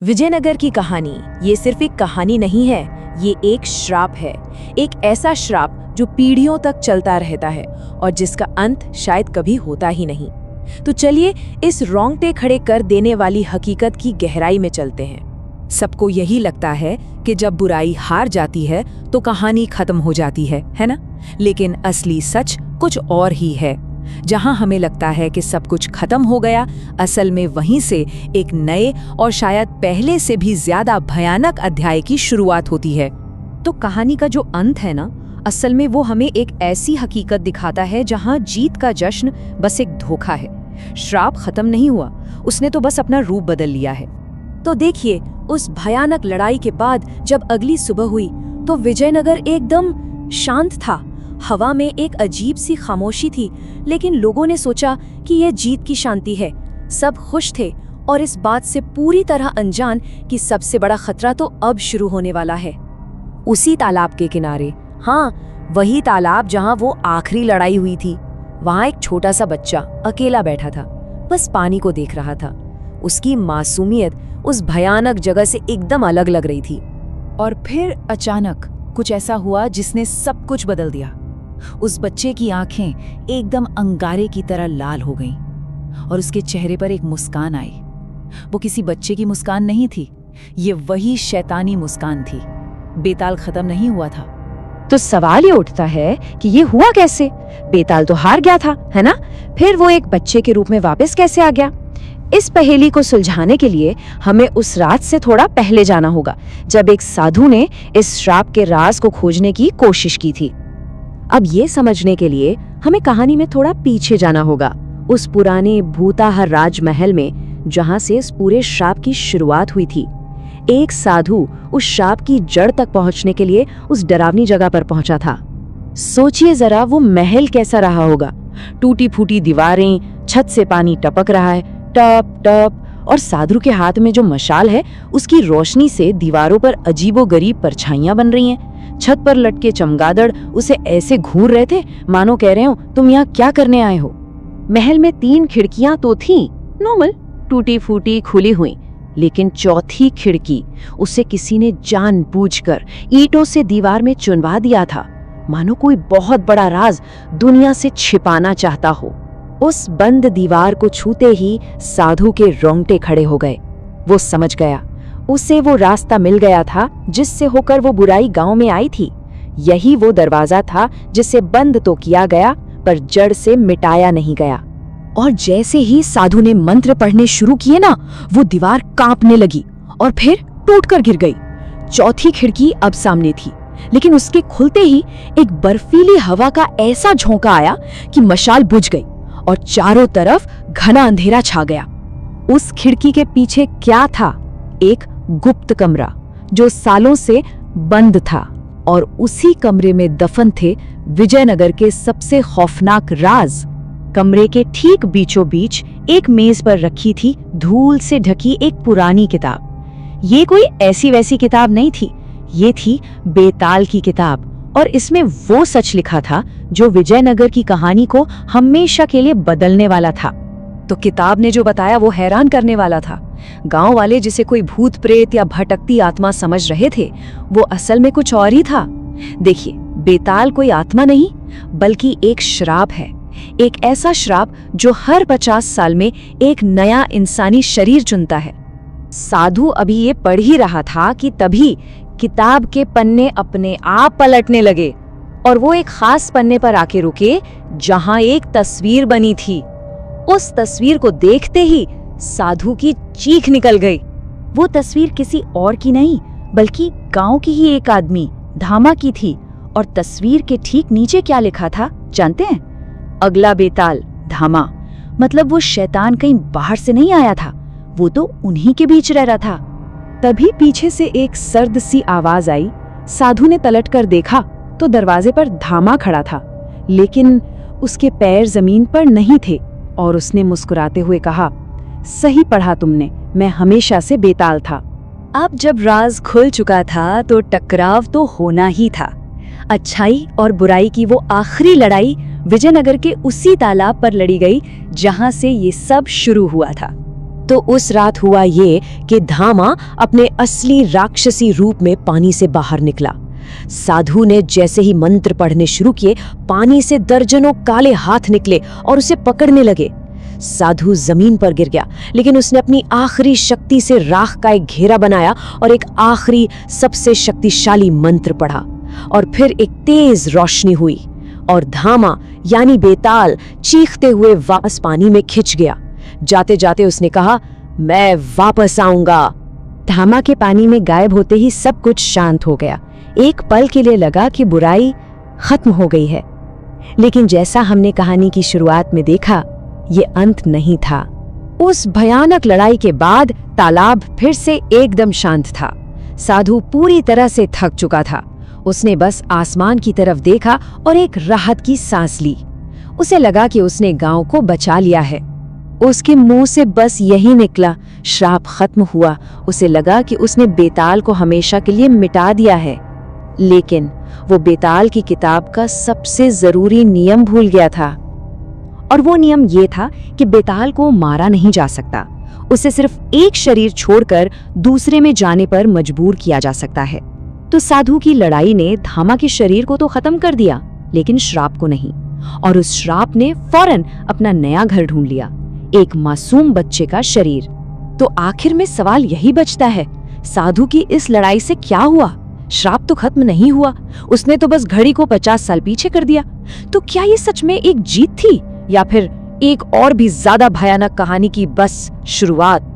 विजयनगर की कहानी ये सिर्फ एक कहानी नहीं है, ये एक श्राप है। एक ऐसा श्राप जो पीढ़ियों तक चलता रहता है और जिसका अंत शायद कभी होता ही नहीं। तो चलिए इस रोंगटे खड़े कर देने वाली हकीकत की गहराई में चलते हैं। सबको यही लगता है कि जब बुराई हार जाती है तो कहानी खत्म हो जाती है ना? लेकिन असली सच कुछ और ही है। जहां हमें लगता है कि सब कुछ खत्म हो गया, असल में वहीं से एक नए और शायद पहले से भी ज्यादा भयानक अध्याय की शुरुआत होती है। तो कहानी का जो अंत है ना, असल में वो हमें एक ऐसी हकीकत दिखाता है जहां जीत का जश्न बस एक धोखा है। श्राप खत्म नहीं हुआ, उसने तो बस अपना रूप बदल लिया है। तो देखिए, उस भयानक लड़ाई के बाद जब अगली सुबह हुई तो विजयनगर एकदम शांत था। हवा में एक अजीब सी खामोशी थी, लेकिन लोगों ने सोचा कि यह जीत की शांति है। सब खुश थे और इस बात से पूरी तरह अनजान कि सबसे बड़ा खतरा तो अब शुरू होने वाला है। उसी तालाब के किनारे, हाँ, वही तालाब जहां वो आखिरी लड़ाई हुई थी, वहां एक छोटा सा बच्चा अकेला बैठा था, बस पानी को देख रहा था। उसकी मासूमियत उस भयानक जगह से एकदम अलग लग रही थी। और फिर अचानक कुछ ऐसा हुआ जिसने सब कुछ बदल दिया। उस बच्चे की आंखें एकदम अंगारे की तरह लाल हो गईं और उसके चेहरे पर एक मुस्कान आई। वो किसी बच्चे की मुस्कान नहीं थी, ये वही शैतानी मुस्कान थी। बेताल खत्म नहीं हुआ था। तो सवाल ये उठता है कि ये हुआ कैसे? बेताल तो हार गया था, है ना? फिर वो एक बच्चे के रूप में वापस कैसे आ गया? इस पहेली को सुलझाने के लिए हमें उस रात से थोड़ा पहले जाना होगा, जब एक साधु ने इस श्राप के राज को खोजने की कोशिश की थी। अब ये समझने के लिए हमें कहानी में थोड़ा पीछे जाना होगा, उस पुराने भूताहर राजमहल में जहां से इस पूरे श्राप की शुरुआत हुई थी। एक साधु उस श्राप की जड़ तक पहुंचने के लिए उस डरावनी जगह पर पहुंचा था। सोचिए जरा, वो महल कैसा रहा होगा। टूटी फूटी दीवारें, छत से पानी टपक रहा है, टप टप, और साधु के हाथ में जो मशाल है उसकी रोशनी से दीवारों पर अजीबोगरीब परछाइयां बन रही हैं। छत पर लटके चमगादड़ उसे ऐसे घूर रहे थे मानो कह रहे हो, तुम यहाँ क्या करने आए हो? महल में 3 खिड़कियां तो थीं, नॉर्मल, टूटी फूटी खुली हुई, लेकिन चौथी खिड़की उसे किसी ने जानबूझकर ईंटों से दीवार में चुनवा दिया था, मानो कोई बहुत बड़ा राज दुनिया से छिपाना चाहता हो। उस बंद दीवार को छूते ही साधु के रोंगटे खड़े हो गए। वो समझ गया, उसे वो रास्ता मिल गया था जिससे होकर वो बुराई गांव में आई थी। यही वो दरवाजा था जिसे बंद तो किया गया पर जड़ से मिटाया नहीं गया। और जैसे ही साधु ने मंत्र पढ़ने शुरू किए ना, वो दीवार कांपने लगी और फिर टूटकर गिर गई। चौथी खिड़की अब सामने थी, लेकिन उसके खुलते ही एक बर्फीली हवा का ऐसा झोंका आया कि मशाल बुझ गई और चारों तरफ घना अंधेरा छा गया। उस खिड़की के पीछे क्या था? एक गुप्त कमरा जो सालों से बंद था, और उसी कमरे में दफन थे विजयनगर के सबसे खौफनाक राज। कमरे के ठीक बीचों बीच एक मेज पर रखी थी धूल से ढकी एक पुरानी किताब। ये कोई ऐसी वैसी किताब नहीं थी, ये थी बेताल की किताब, और इसमें वो सच लिखा था जो विजयनगर की कहानी को हमेशा के लिए बदलने वाला था। तो किताब ने जो बताया वो हैरान करने वाला था। गांव वाले जिसे कोई भूत प्रेत या भटकती आत्मा समझ रहे थे, वो असल में कुछ और ही था। देखिए, बेताल कोई आत्मा नहीं बल्कि एक श्राप है। एक ऐसा श्राप जो हर 50 साल में एक नया इंसानी शरीर चुनता है। साधु अभी ये पढ़ ही रहा था कि तभी किताब के पन्ने अपने आप पलटने लगे और वो एक खास पन्ने पर आके रुके जहां एक तस्वीर बनी थी। उस तस्वीर को देखते ही साधु की चीख निकल गई। वो तस्वीर किसी और की नहीं बल्कि गांव की ही एक आदमी धामा की थी। और तस्वीर के ठीक नीचे क्या लिखा था जानते हैं? अगला बेताल धामा। मतलब वो शैतान कहीं बाहर से नहीं आया था, वो तो उन्हीं के बीच रह रहा था। तभी पीछे से एक सर्द सी आवाज आई। साधु ने पलट कर देखा तो दरवाजे पर धामा खड़ा था, लेकिन उसके पैर जमीन पर नहीं थे, और उसने मुस्कुराते हुए कहा, सही पढ़ा तुमने, मैं हमेशा से बेताल था। अब जब राज खुल चुका था तो टकराव तो होना ही था। अच्छाई और बुराई की वो आखिरी लड़ाई विजयनगर के उसी तालाब पर लड़ी गई जहां से ये सब शुरू हुआ था। तो उस रात हुआ ये कि धामा अपने असली राक्षसी रूप में पानी से बाहर निकला। साधु ने जैसे ही मंत्र पढ़ने शुरू किए, पानी से दर्जनों काले हाथ निकले और उसे पकड़ने लगे। साधु जमीन पर गिर गया, लेकिन उसने अपनी आखिरी शक्ति से राख का एक घेरा बनाया और एक आखिरी सबसे शक्तिशाली मंत्र पढ़ा, और फिर एक तेज रोशनी हुई और धामा यानी बेताल चीखते हुए वापस पानी में खिंच गया। जाते जाते उसने कहा, मैं वापस आऊंगा। धामा के पानी में गायब होते ही सब कुछ शांत हो गया। एक पल के लिए लगा कि बुराई खत्म हो गई है, लेकिन जैसा हमने कहानी की शुरुआत में देखा, ये अंत नहीं था। उस भयानक लड़ाई के बाद तालाब फिर से एकदम शांत था। साधु पूरी तरह से थक चुका था। उसने बस आसमान की तरफ देखा और एक राहत की सांस ली। उसे लगा कि उसने गांव को बचा लिया है। उसके मुंह से बस यही निकला, श्राप खत्म हुआ। उसे लगा कि उसने बेताल को हमेशा के लिए मिटा दिया है, लेकिन वो बेताल की किताब का सबसे जरूरी नियम भूल गया था। और वो नियम ये था कि बेताल को मारा नहीं जा सकता, उसे सिर्फ एक शरीर छोड़कर दूसरे में जाने पर मजबूर किया जा सकता है। तो साधु की लड़ाई ने धामा के शरीर को तो खत्म कर दिया, लेकिन श्राप को नहीं। और उस श्राप ने फौरन अपना नया घर ढूंढ लिया, एक मासूम बच्चे का शरीर। तो आखिर में सवाल यही बचता है, साधु की इस लड़ाई से क्या हुआ? श्राप तो खत्म नहीं हुआ, उसने तो बस घड़ी को 50 साल पीछे कर दिया। तो क्या ये सच में एक जीत थी, या फिर एक और भी ज्यादा भयानक कहानी की बस शुरुआत?